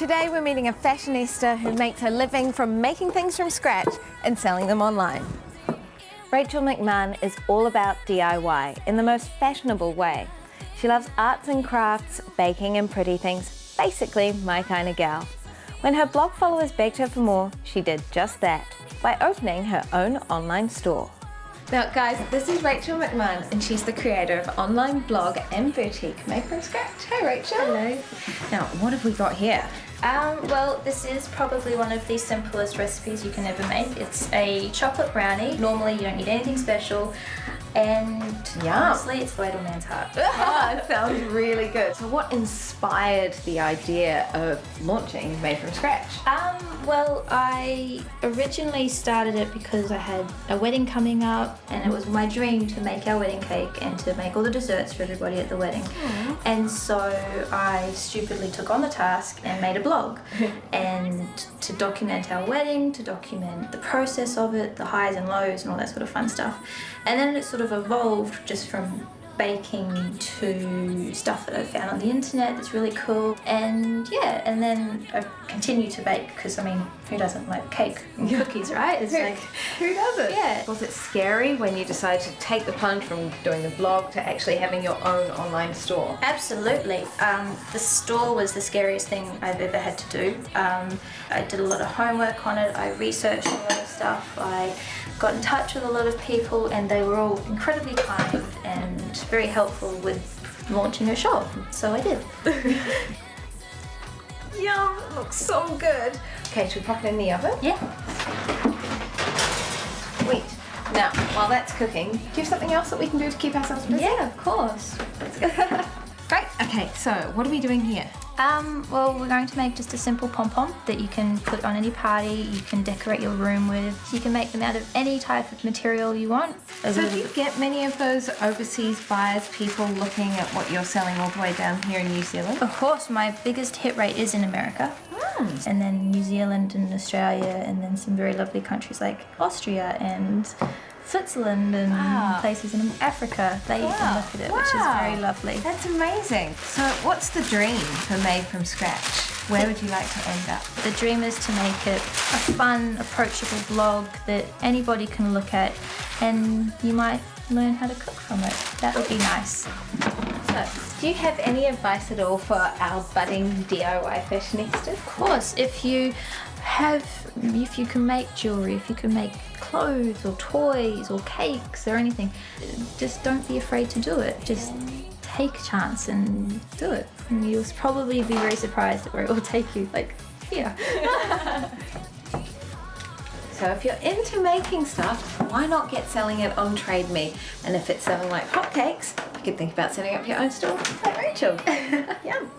Today we're meeting a fashionista who makes her living from making things from scratch and selling them online. Rachel McMahon is all about DIY in the most fashionable way. She loves arts and crafts, baking and pretty things, basically my kind of gal. When her blog followers begged her for more, she did just that by opening her own online store. Now guys, this is Rachel McMahon and she's the creator of online blog and boutique Made From Scratch. Hey Rachel. Hello. Now what have we got here? Well, this is probably one of the simplest recipes you can ever make. It's a chocolate brownie. Normally you don't need anything special, and honestly it's the little man's heart. It sounds really good. So what inspired the idea of launching Made From Scratch? Well, I originally started it because I had a wedding coming up and it was my dream to make our wedding cake and to make all the desserts for everybody at the wedding. And so I stupidly took on the task and made a blog and to document our wedding, to document the process of it, the highs and lows and all that sort of fun stuff. And then it sort of evolved just from baking to stuff that I found on the internet that's really cool, and yeah, and then I continue to bake because I mean, who doesn't like cake and cookies, right? It's like, who doesn't? Yeah. Was it scary when you decided to take the plunge from doing the blog to actually having your own online store? Absolutely. The store was the scariest thing I've ever had to do. I did a lot of homework on it. I researched a lot of stuff. I got in touch with a lot of people and they were all incredibly kind and very helpful with launching a shop. So I did. Yum, it looks so good. Okay, should we pop it in the oven? Yeah. Sweet. Now, while that's cooking, do you have something else that we can do to keep ourselves busy? Yeah, of course. Great. Okay, so what are we doing here? Well, we're going to make just a simple pom-pom that you can put on any party, you can decorate your room with. You can make them out of any type of material you want. So do you get many of those overseas buyers, people looking at what you're selling all the way down here in New Zealand? Of course, my biggest hit rate is in America. And then New Zealand and Australia, and then some very lovely countries like Austria and Switzerland and places in Africa. They even look at it, which is very lovely. That's amazing. So what's the dream for Made From Scratch? Where would you like to end up? The dream is to make it a fun, approachable blog that anybody can look at and you might learn how to cook from it. That would be nice. So, do you have any advice at all for our budding DIY fashionistas? Of course, if you can make jewelry, if you can make clothes or toys or cakes or anything, just don't be afraid to do it. Just take a chance and do it. And you'll probably be very surprised at where it will take you. Like, here. So if you're into making stuff, why not get selling it on Trade Me? And if it's selling like hotcakes, you could think about setting up your own store like Rachel. Yum.